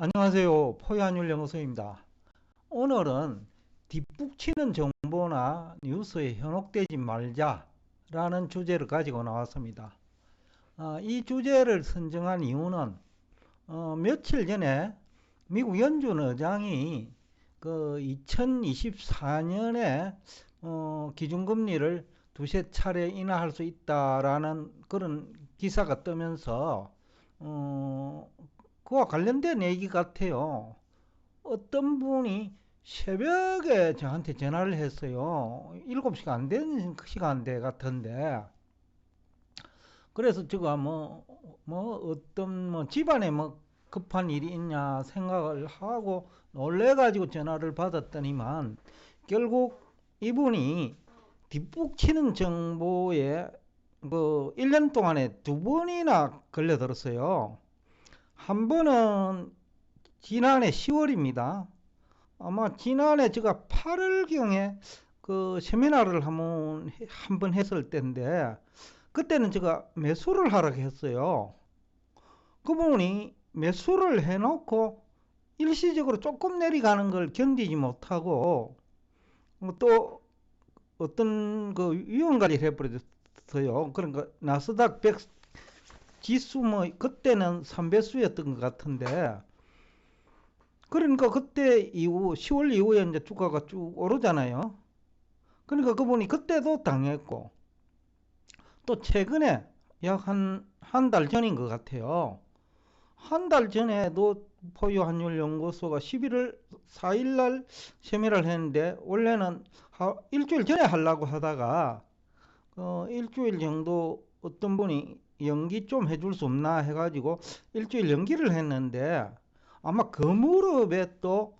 안녕하세요. 포유한율연구소입니다. 오늘은 뒷북치는 정보나 뉴스에 현혹되지 말자라는 주제를 가지고 나왔습니다. 이 주제를 선정한 이유는 며칠 전에 미국 연준 의장이 그 2024년에 기준금리를 두세 차례 인하할 수 있다라는 그런 기사가 뜨면서 그와 관련된 얘기 같아요. 어떤 분이 새벽에 저한테 전화를 했어요. 7시가 안 되는 시간대 같은데. 그래서 제가 어떤 집안에 급한 일이 있냐 생각을 하고 놀래가지고 전화를 받았더니만 결국 이분이 뒷북치는 정보에 1년 동안에 두 번이나 걸려들었어요. 한 번은 지난해 10월입니다. 아마 지난해 제가 8월경에 그 세미나를 한번 했을 때인데 그때는 제가 매수를 하라고 했어요. 그분이 매수를 해놓고 일시적으로 조금 내려가는 걸 견디지 못하고 또 어떤 그 위험관리를 해버렸어요. 그러니까 나스닥 100 지수 그때는 3배수였던 것 같은데 그러니까 그때 이후 10월 이후에 이제 주가가 쭉 오르잖아요. 그러니까 그분이 그때도 당했고 또 최근에 약 한 달 전인 것 같아요. 한 달 전에도 포유환율연구소가 11월 4일 날 세미나를 했는데 원래는 일주일 전에 하려고 하다가 일주일 정도 어떤 분이 연기 좀 해줄 수 없나 해가지고 일주일 연기를 했는데 아마 그 무렵에 또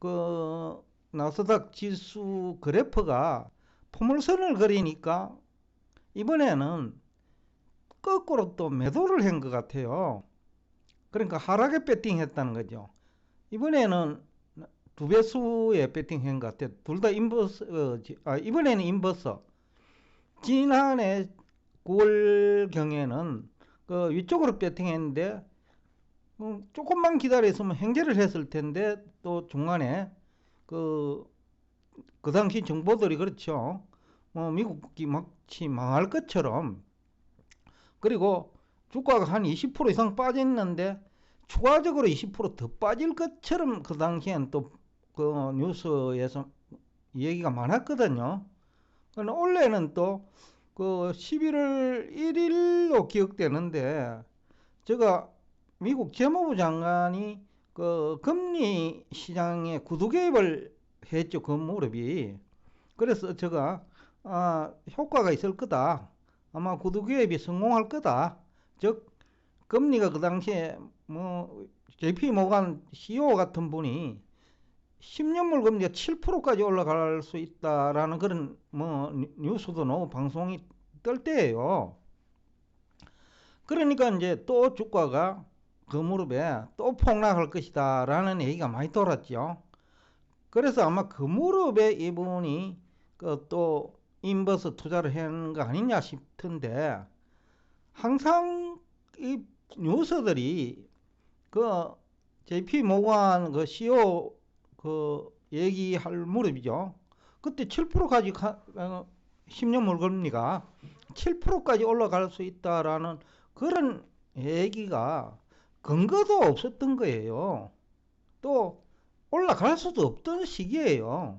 그 나스닥 지수 그래프가 포물선을 그리니까 이번에는 거꾸로 또 매도를 한 것 같아요. 그러니까 하락에 배팅했다는 거죠. 이번에는 두 배수에 배팅한 것 같아요. 둘 다 인버스, 이번에는 인버스. 지난해 9월경에는 그 위쪽으로 배팅했는데 조금만 기다렸으면 행제를 했을 텐데 또 중간에 그, 그 당시 정보들이 그렇죠. 미국이 마치 망할 것처럼 그리고 주가가 한 20% 이상 빠졌는데 추가적으로 20%더 빠질 것처럼 그 당시엔 또 그 뉴스에서 얘기가 많았거든요. 그러나 원래는 또 그 11월 1일로 기억되는데 제가 미국 재무부 장관이 그 금리 시장에 구두 개입을 했죠. 그 무렵이. 그래서 제가 효과가 있을 거다. 아마 구두 개입이 성공할 거다. 즉 금리가 그 당시에 JP 모간 CEO 같은 분이 10년물 금리가 7%까지 올라갈 수 있다라는 그런 뉴스도 나오고 방송이 뜰 때예요. 그러니까 이제 또 주가가 그 무렵에 또 폭락할 것이다 라는 얘기가 많이 돌았죠. 그래서 아마 그 무렵에 이분이 또 인버스 투자를 하는 거 아니냐 싶은데 항상 이 뉴스들이 그 JP 모간 그 CEO 그 얘기할 무렵이죠. 그때 7%까지 10년 물금리가 7%까지 올라갈 수 있다라는 그런 얘기가 근거도 없었던 거예요. 또 올라갈 수도 없던 시기예요.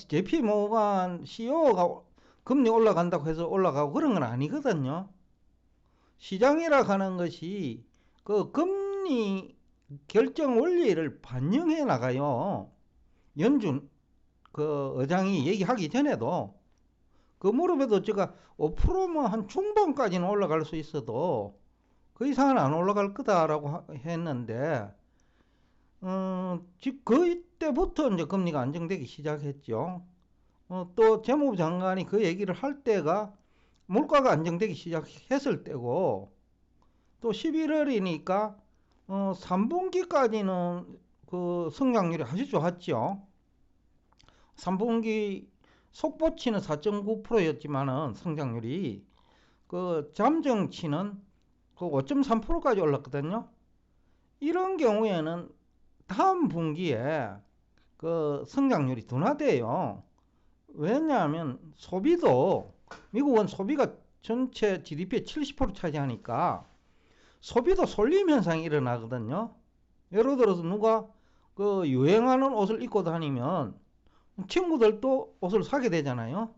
JP 모간 CEO가 금리 올라간다고 해서 올라가고 그런 건 아니거든요. 시장이라 하는 것이 그 금리 결정 원리를 반영해 나가요. 연준 그 의장이 얘기하기 전에도 그 무렵에도 제가 5%뭐 한 중반까지는 올라갈 수 있어도 그 이상은 안 올라갈 거다라고 했는데 그때부터 이제 금리가 안정되기 시작했죠. 또 재무부 장관이 그 얘기를 할 때가 물가가 안정되기 시작했을 때고 또 11월이니까 3분기까지는 그 성장률이 아주 좋았죠. 3분기 속보치는 4.9%였지만은 성장률이 그 잠정치는 그 5.3%까지 올랐거든요. 이런 경우에는 다음 분기에 그 성장률이 둔화돼요. 왜냐하면 소비도 미국은 소비가 전체 GDP의 70% 차지하니까 소비도 쏠림 현상이 일어나거든요. 예를 들어서 누가 그 유행하는 옷을 입고 다니면 친구들도 옷을 사게 되잖아요.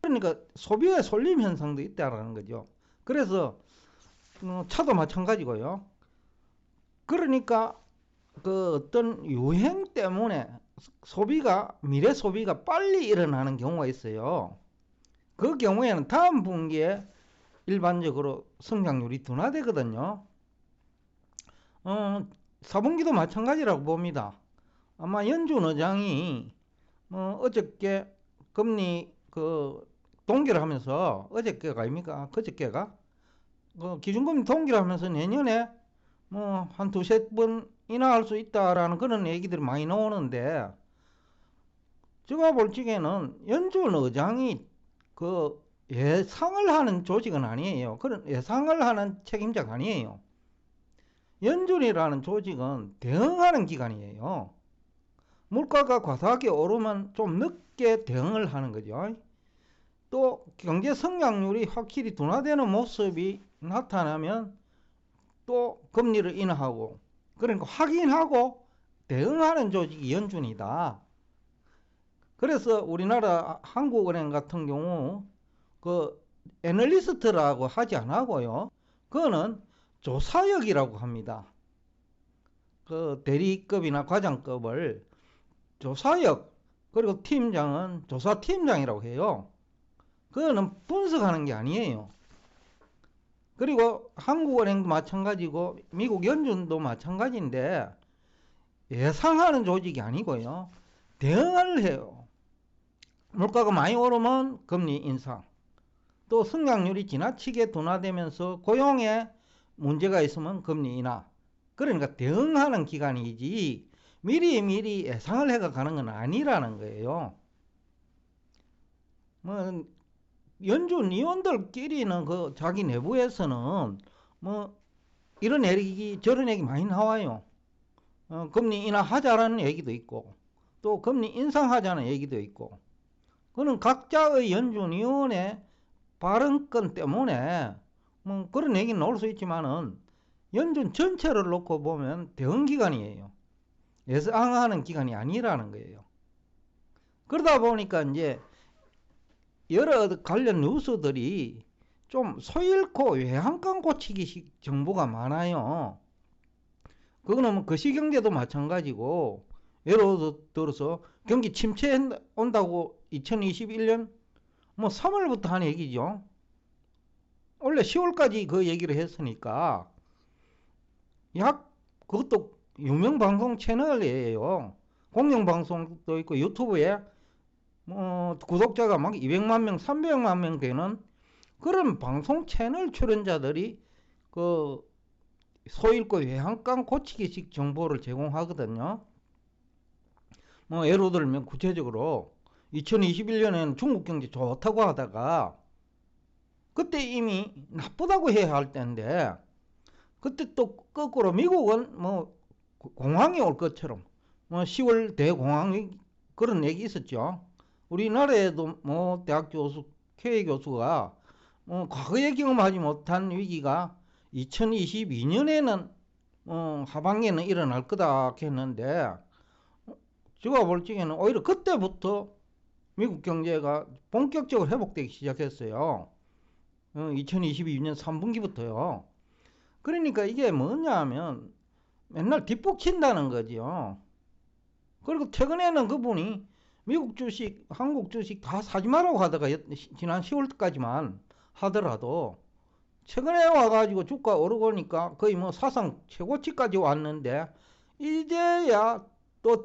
그러니까 소비의 쏠림 현상도 있다라는 거죠. 그래서 차도 마찬가지고요. 그러니까 그 어떤 유행 때문에 미래 소비가 빨리 일어나는 경우가 있어요. 그 경우에는 다음 분기에 일반적으로 성장률이 둔화되거든요. 4분기도 마찬가지라고 봅니다. 아마 연준 의장이 어저께 금리 동결을 하면서 어저께가 아닙니까? 그저께가 기준금리 동결을 하면서 내년에 한 두세 번 인하할 수 있다라는 그런 얘기들이 많이 나오는데, 제가 볼 적에는 연준 의장이 그 예상을 하는 조직은 아니에요. 그런 예상을 하는 책임자가 아니에요. 연준이라는 조직은 대응하는 기관이에요. 물가가 과다하게 오르면 좀 늦게 대응을 하는 거죠. 또 경제 성장률이 확실히 둔화되는 모습이 나타나면 또 금리를 인하하고, 그러니까 확인하고 대응하는 조직이 연준이다. 그래서 우리나라 한국은행 같은 경우 그 애널리스트라고 하지 않고요. 그거는 조사역이라고 합니다. 그 대리급이나 과장급을 조사역, 그리고 팀장은 조사팀장이라고 해요. 그거는 분석하는 게 아니에요. 그리고 한국은행도 마찬가지고 미국 연준도 마찬가지인데 예상하는 조직이 아니고요. 대응을 해요. 물가가 많이 오르면 금리 인상, 또 성장률이 지나치게 둔화되면서 고용에 문제가 있으면 금리 인하. 그러니까 대응하는 기관이지 미리 예상을 해가 가는 건 아니라는 거예요. 연준 위원들끼리는 그 자기 내부에서는 이런 얘기 저런 얘기 많이 나와요. 금리 인하하자라는 얘기도 있고 또 금리 인상하자는 얘기도 있고, 그는 각자의 연준위원회 발언권 때문에 그런 얘기는 나올 수 있지만은 연준 전체를 놓고 보면 대응기관이에요. 예상하는 기관이 아니라는 거예요. 그러다 보니까 이제 여러 관련 뉴스들이 좀 소잃고 외양간 고치기식 정보가 많아요. 그거는 거시경제도 마찬가지고, 예를 들어서 경기 침체 온다고 2021년 3월부터 한 얘기죠. 원래 10월까지 그 얘기를 했으니까 그것도 유명 방송 채널이에요. 공영방송도 있고 유튜브에 구독자가 막 200만 명, 300만 명 되는 그런 방송 채널 출연자들이 그 소잃고 외양간 고치기식 정보를 제공하거든요. 예를 들면 구체적으로 2021년에는 중국 경제 좋다고 하다가 그때 이미 나쁘다고 해야 할 때인데, 그때 또 거꾸로 미국은 공황이 올 것처럼 10월 대공황 그런 얘기 있었죠. 우리나라에도 대학 교수 K 교수가 과거에 경험하지 못한 위기가 2022년에는 하반기에는 일어날 거다 했는데, 제가 볼 적에는 오히려 그때부터 미국 경제가 본격적으로 회복되기 시작했어요. 2022년 3분기부터요. 그러니까 이게 뭐냐면 맨날 뒷북친다는 거죠. 그리고 최근에는 그분이 미국 주식, 한국 주식 다 사지 말라고 하다가 지난 10월까지만 하더라도 최근에 와가지고 주가 오르고 니까 거의 사상 최고치까지 왔는데 이제야 또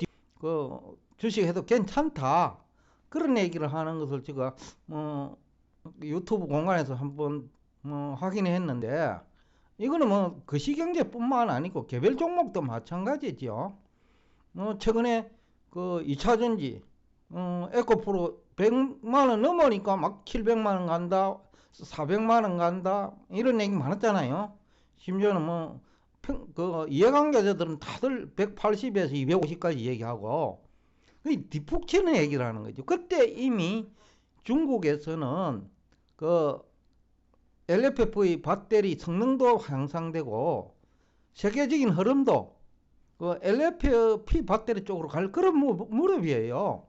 주식해도 괜찮다 그런 얘기를 하는 것을 제가 유튜브 공간에서 한번 확인했는데, 이거는 거시경제뿐만 아니고 개별 종목도 마찬가지죠. 최근에 그 2차전지 에코프로 100만원 넘으니까 막 700만원 간다, 400만원 간다 이런 얘기 많았잖아요. 심지어는 그 이해관계자들은 다들 180에서 250까지 얘기하고 뒷북 치는 얘기를 하는 거죠. 그때 이미 중국에서는 그 LFP 배터리 성능도 향상되고 세계적인 흐름도 그 LFP 배터리 쪽으로 갈 그런 무렵이에요.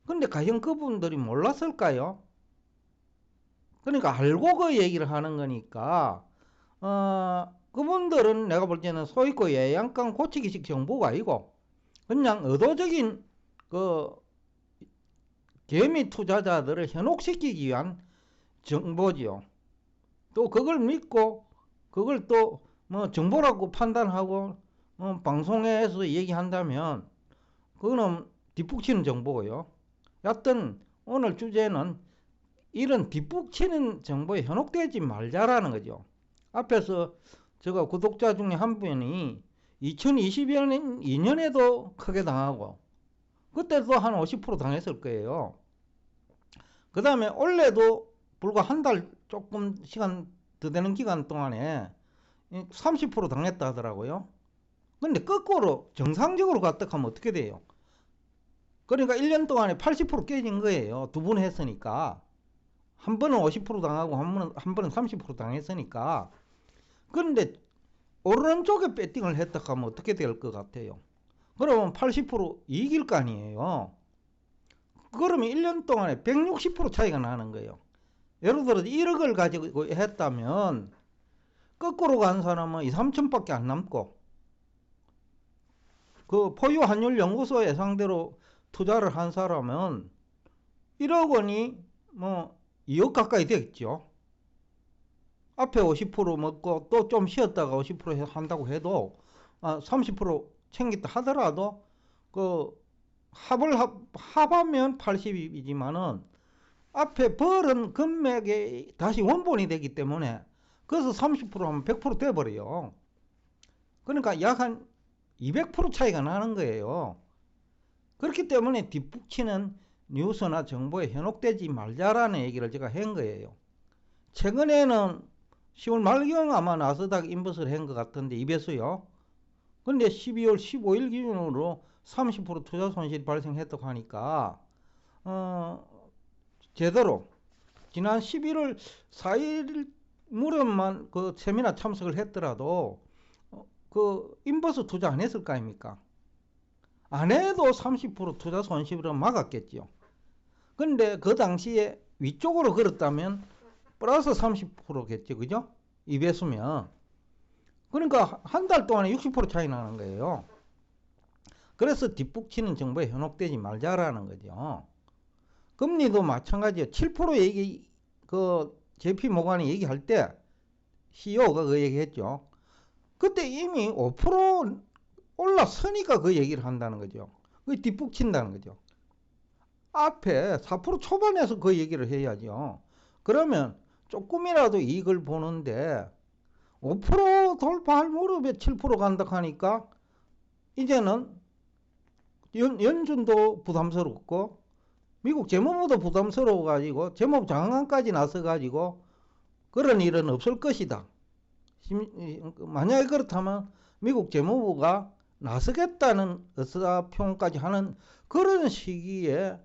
근데 과연 그분들이 몰랐을까요? 그러니까 알고 그 얘기를 하는 거니까 그분들은 내가 볼 때는 소위고 예양간 고치기식 정보가 아니고 그냥 의도적인 그 개미 투자자들을 현혹시키기 위한 정보지요. 또 그걸 믿고 그걸 또 뭐 정보라고 판단하고 방송에서 얘기한다면 그거는 뒷북치는 정보고요. 여하튼 오늘 주제는 이런 뒷북치는 정보에 현혹되지 말자라는 거죠. 앞에서 제가 구독자 중에 한 분이 2022년에도 크게 당하고 그때도 한 50% 당했을 거예요. 그 다음에 올해도 불과 한 달 조금 시간 더 되는 기간 동안에 30% 당했다 하더라고요. 근데 거꾸로 정상적으로 갔다 하면 어떻게 돼요? 그러니까 1년 동안에 80% 깨진 거예요. 두 번 했으니까. 한 번은 50% 당하고 한 번은 30% 당했으니까. 그런데 오른쪽에 배팅을 했다 하면 어떻게 될 것 같아요? 그러면 80% 이길 거 아니에요. 그러면 1년 동안에 160% 차이가 나는 거예요. 예를 들어 1억을 가지고 했다면 거꾸로 간 사람은 2, 3천밖에 안 남고 그 포유 환율 연구소 예상대로 투자를 한 사람은 1억 원이 뭐 2억 가까이 되겠죠. 앞에 50% 먹고 또 좀 쉬었다가 50% 한다고 해도 30% 챙겼다 하더라도 그 합하면 80이지만은 앞에 벌은 금액이 다시 원본이 되기 때문에 그래서 30%하면 100% 돼버려요. 그러니까 약 한 200% 차이가 나는 거예요. 그렇기 때문에 뒷북치는 뉴스나 정보에 현혹되지 말자라는 얘기를 제가 한 거예요. 최근에는 10월 말경 아마 나스닥 인버스를 한 것 같은데 2배수요. 근데 12월 15일 기준으로 30% 투자 손실이 발생했다고 하니까 제대로 지난 11월 4일 무렵만 그 세미나 참석을 했더라도 그 인버스 투자 안 했을 거 아닙니까? 안 해도 30% 투자 손실은 막았겠죠. 근데 그 당시에 위쪽으로 걸었다면 플러스 30%겠죠. 그죠? 2배수면. 그러니까 한 달 동안에 60% 차이 나는 거예요. 그래서 뒷북치는 정보에 현혹되지 말자라는 거죠. 금리도 마찬가지예요. 7% 얘기, 그 JP 모간이 얘기할 때 CEO가 그 얘기했죠. 그때 이미 5% 올랐으니까 그 얘기를 한다는 거죠. 그 뒷북친다는 거죠. 앞에 4% 초반에서 그 얘기를 해야죠. 그러면 조금이라도 이익을 보는데 5% 돌파할 무렵에 7% 간다 하니까 이제는 연준도 부담스럽고 미국 재무부도 부담스러워 가지고 재무부 장관까지 나서 가지고 그런 일은 없을 것이다. 만약에 그렇다면 미국 재무부가 나서겠다는 의사표현까지 하는 그런 시기에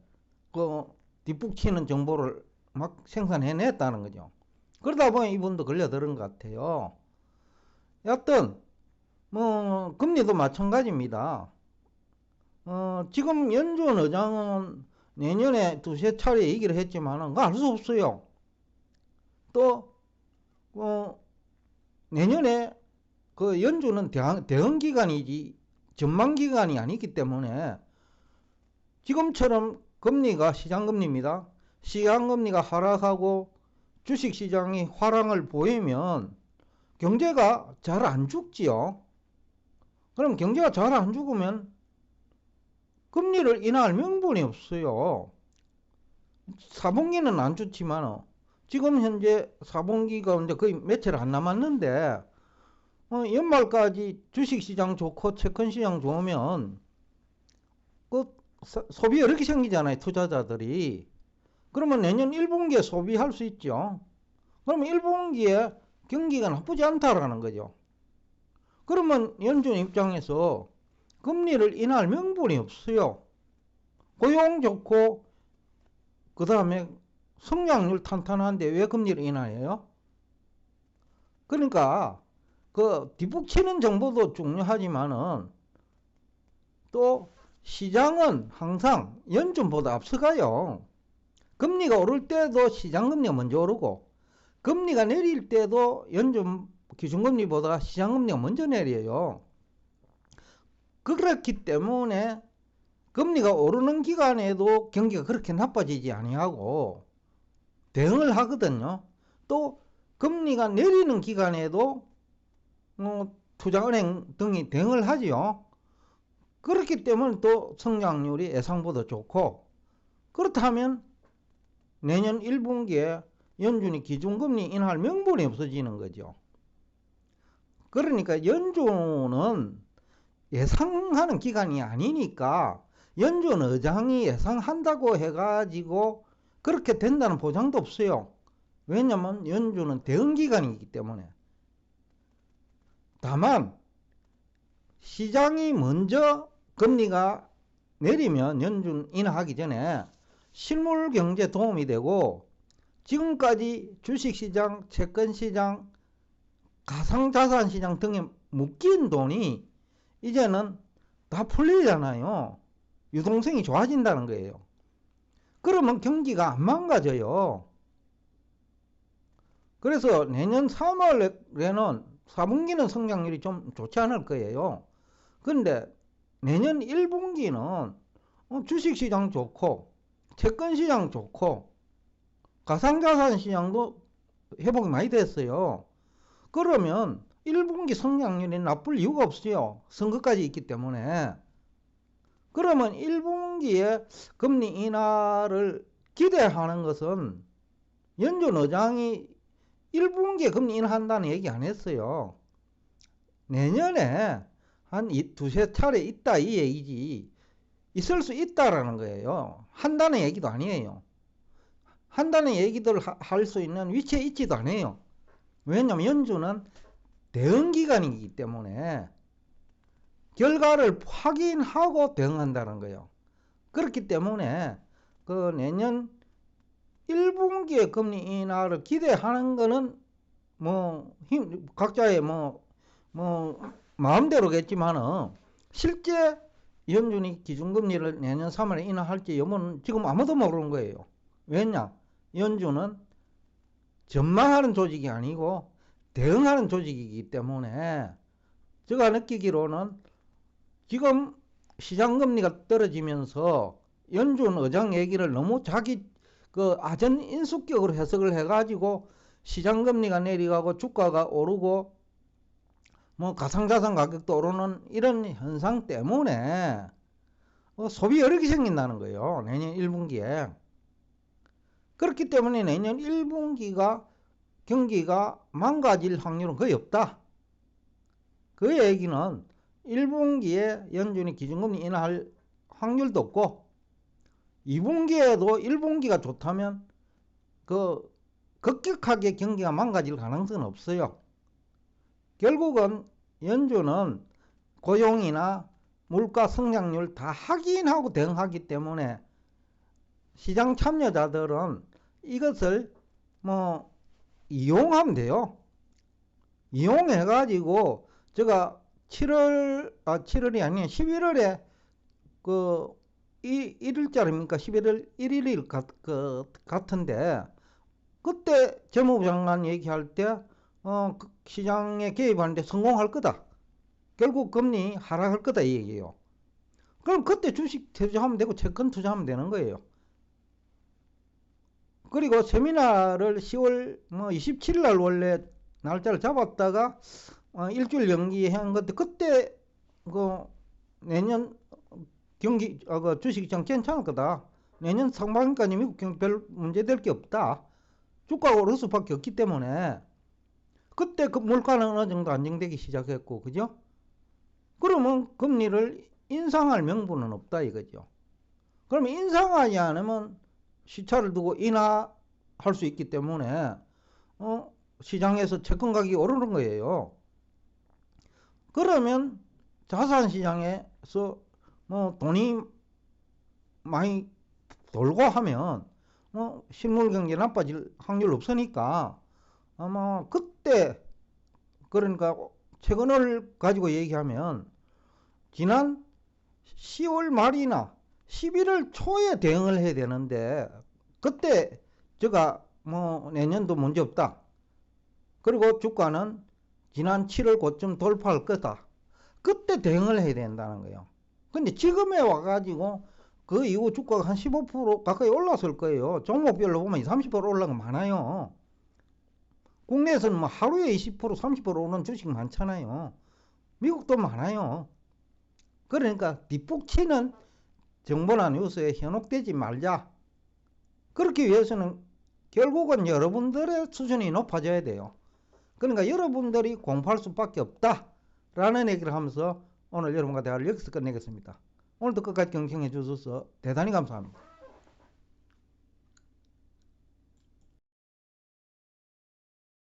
그 뒷북치는 정보를 막 생산해냈다는 거죠. 그러다 보니 이분도 걸려들은 것 같아요. 여하튼 뭐 금리도 마찬가지입니다. 지금 연준 의장은 내년에 두세 차례 얘기를 했지만 알 수 없어요. 또 내년에 그 연준은 대응 기간이지 전망 기간이 아니기 때문에 지금처럼 금리가 시장금리입니다. 시장금리가 하락하고 주식시장이 화랑을 보이면 경제가 잘 안 죽지요. 그럼 경제가 잘 안 죽으면 금리를 인하할 명분이 없어요. 4분기는 안 좋지만 지금 현재 4분기가 이제 거의 며칠 안 남았는데 연말까지 주식시장 좋고 채권시장 좋으면 그 소비 이렇게 생기잖아요. 투자자들이. 그러면 내년 1분기에 소비할 수 있죠. 그러면 1분기에 경기가 나쁘지 않다라는 거죠. 그러면 연준 입장에서 금리를 인하할 명분이 없어요. 고용 좋고 그 다음에 성장률 탄탄한데 왜 금리를 인하해요? 그러니까 그 뒷북치는 정보도 중요하지만은 또 시장은 항상 연준보다 앞서가요. 금리가 오를 때도 시장금리가 먼저 오르고 금리가 내릴 때도 연준 기준금리보다 시장금리가 먼저 내려요. 그렇기 때문에 금리가 오르는 기간에도 경기가 그렇게 나빠지지 아니하고 대응을 하거든요. 또 금리가 내리는 기간에도 투자은행 등이 대응을 하지요. 그렇기 때문에 또 성장률이 예상보다 좋고, 그렇다면 내년 1분기에 연준이 기준금리 인하할 명분이 없어지는 거죠. 그러니까 연준은 예상하는 기간이 아니니까 연준 의장이 예상한다고 해가지고 그렇게 된다는 보장도 없어요. 왜냐면 연준은 대응기관이기 때문에. 다만 시장이 먼저 금리가 내리면 연준 인하하기 전에 실물경제 도움이 되고, 지금까지 주식시장, 채권시장, 가상자산시장 등에 묶인 돈이 이제는 다 풀리잖아요. 유동성이 좋아진다는 거예요. 그러면 경기가 안 망가져요. 그래서 내년 3월에는 4분기는 성장률이 좀 좋지 않을 거예요. 그런데 내년 1분기는 주식시장 좋고 채권시장 좋고 가상자산 시장도 회복이 많이 됐어요. 그러면 1분기 성장률이 나쁠 이유가 없어요. 선거까지 있기 때문에. 그러면 1분기에 금리 인하를 기대하는 것은 연준 의장이 1분기에 금리 인하한다는 얘기 안 했어요. 내년에 한 두세 차례 있다 이 얘기지, 있을 수 있다라는 거예요. 한다는 얘기도 아니에요. 한다는 얘기들 할 수 있는 위치에 있지도 않아요. 왜냐하면 연준은 대응기관이기 때문에 결과를 확인하고 대응한다는 거예요. 그렇기 때문에 그 내년 1분기에 금리 인하를 기대하는 거는 각자의 마음대로겠지만은 실제 연준이 기준금리를 내년 3월에 인하할지 여부는 지금 아무도 모르는 거예요. 왜냐? 연준은 전망하는 조직이 아니고 대응하는 조직이기 때문에, 제가 느끼기로는 지금 시장금리가 떨어지면서 연준 의장 얘기를 너무 자기 아전 인수격으로 해석을 해가지고 시장금리가 내려가고 주가가 오르고 가상자산 가격도 오르는 이런 현상 때문에 소비 여력이 생긴다는 거예요. 내년 1분기에. 그렇기 때문에 내년 1분기가 경기가 망가질 확률은 거의 없다. 그 얘기는 1분기에 연준이 기준금리 인하할 확률도 없고, 2분기에도 1분기가 좋다면 급격하게 경기가 망가질 가능성은 없어요. 결국은 연준은 고용이나 물가 성장률 다 확인하고 대응하기 때문에 시장 참여자들은 이것을 이용하면 돼요. 이용해가지고 제가 7월이 아니라 11월에 1일자입니까? 11월 1일 같은데, 그때 재무부 장관 얘기할 때 시장에 개입하는데 성공할 거다. 결국 금리 하락할 거다 이 얘기예요. 그럼 그때 주식 투자하면 되고 채권 투자하면 되는 거예요. 그리고 세미나를 10월 27일 날 원래 날짜를 잡았다가 일주일 연기한 건데, 그때 내년 경기 주식시장 괜찮을 거다. 내년 상반기까지 미국 경기 별 문제될 게 없다. 주가가 오를 수밖에 없기 때문에 그때 물가는 어느 정도 안정되기 시작했고, 그죠? 그러면 금리를 인상할 명분은 없다 이거죠. 그러면 인상하지 않으면 시차를 두고 인하할 수 있기 때문에 시장에서 채권 가격이 오르는 거예요. 그러면 자산시장에서 뭐 돈이 많이 돌고 하면 실물경제 나빠질 확률 없으니까 아마 그때, 그러니까 최근을 가지고 얘기하면 지난 10월 말이나 11월 초에 대응을 해야 되는데 그때 제가 뭐 내년도 문제 없다. 그리고 주가는 지난 7월 고점 돌파할 거다. 그때 대응을 해야 된다는 거예요. 근데 지금에 와가지고 그 이후 주가가 한 15% 가까이 올랐을 거예요. 종목별로 보면 30% 올라간 거 많아요. 국내에서는 뭐 하루에 20% 30% 오는 주식 많잖아요. 미국도 많아요. 그러니까 뒷북치는 정보나 뉴스에 현혹되지 말자. 그렇기 위해서는 결국은 여러분들의 수준이 높아져야 돼요. 그러니까 여러분들이 공부할 수밖에 없다 라는 얘기를 하면서 오늘 여러분과 대화를 여기서 끝내겠습니다. 오늘도 끝까지 경청해 주셔서 대단히 감사합니다.